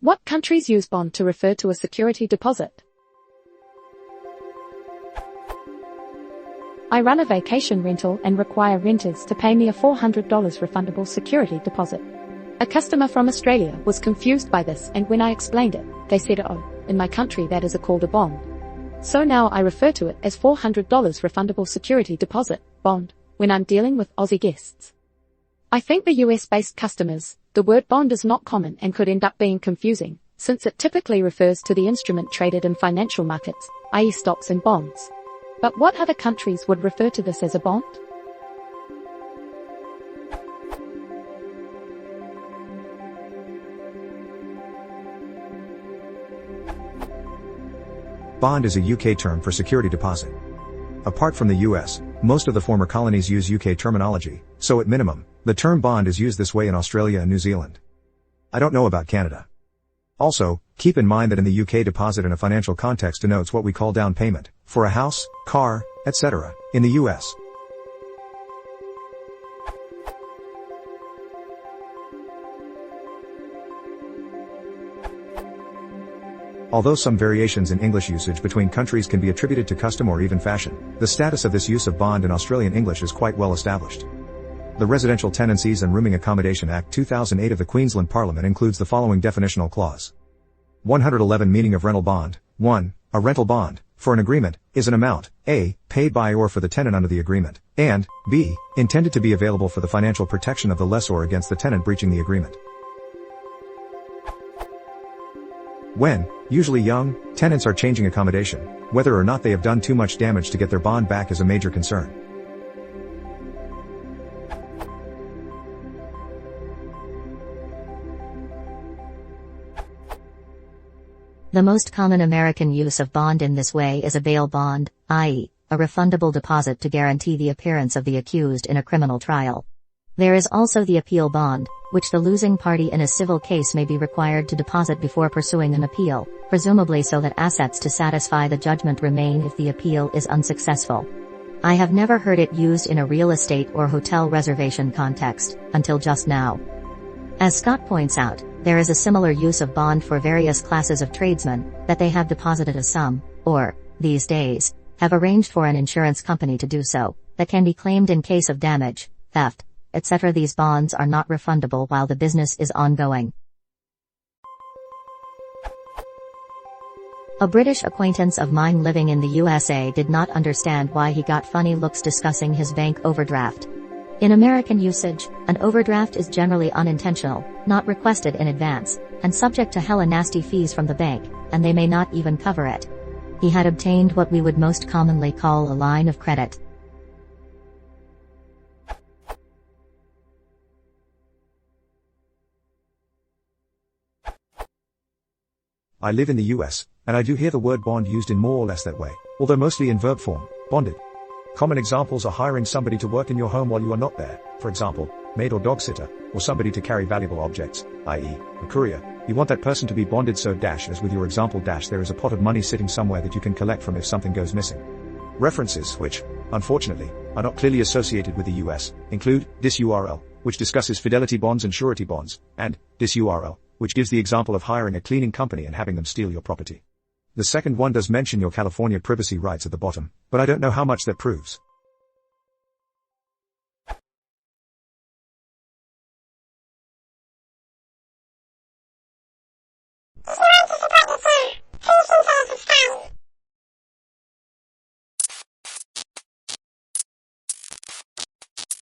What countries use bond to refer to a security deposit? I run a vacation rental and require renters to pay me a $400 refundable security deposit. A customer from Australia was confused by this, and when I explained it, they said, "Oh, in my country that is called a bond." So now I refer to it as $400 refundable security deposit, bond, when I'm dealing with Aussie guests. I think the US-based customers, the word bond is not common and could end up being confusing, since it typically refers to the instrument traded in financial markets, i.e. stocks and bonds. But what other countries would refer to this as a bond? Bond is a UK term for security deposit. Apart from the US, most of the former colonies use UK terminology, so at minimum, the term bond is used this way in Australia and New Zealand. I don't know about Canada. Also, keep in mind that in the UK deposit in a financial context denotes what we call down payment, for a house, car, etc., in the US. Although some variations in English usage between countries can be attributed to custom or even fashion, the status of this use of bond in Australian English is quite well established. The Residential Tenancies and Rooming Accommodation Act 2008 of the Queensland Parliament includes the following definitional clause. 111 Meaning of rental bond. 1. A rental bond, for an agreement, is an amount, a, paid by or for the tenant under the agreement, and, b, intended to be available for the financial protection of the lessor against the tenant breaching the agreement. When, usually young, tenants are changing accommodation, whether or not they have done too much damage to get their bond back is a major concern. The most common American use of bond in this way is a bail bond, i.e., a refundable deposit to guarantee the appearance of the accused in a criminal trial. There is also the appeal bond, which the losing party in a civil case may be required to deposit before pursuing an appeal, presumably so that assets to satisfy the judgment remain if the appeal is unsuccessful. I have never heard it used in a real estate or hotel reservation context, until just now. As Scott points out, there is a similar use of bond for various classes of tradesmen, that they have deposited a sum, or, these days, have arranged for an insurance company to do so, that can be claimed in case of damage, theft, etc. These bonds are not refundable while the business is ongoing. A British acquaintance of mine living in the USA did not understand why he got funny looks discussing his bank overdraft. In American usage, an overdraft is generally unintentional, not requested in advance, and subject to hella nasty fees from the bank, and they may not even cover it. He had obtained what we would most commonly call a line of credit. I live in the US, and I do hear the word bond used in more or less that way, although mostly in verb form, bonded. Common examples are hiring somebody to work in your home while you are not there, for example, maid or dog sitter, or somebody to carry valuable objects, i.e., a courier. You want that person to be bonded so as with your example there is a pot of money sitting somewhere that you can collect from if something goes missing. References which, unfortunately, are not clearly associated with the US, include this URL, which discusses fidelity bonds and surety bonds, and this URL, which gives the example of hiring a cleaning company and having them steal your property. The second one does mention your California privacy rights at the bottom, but I don't know how much that proves.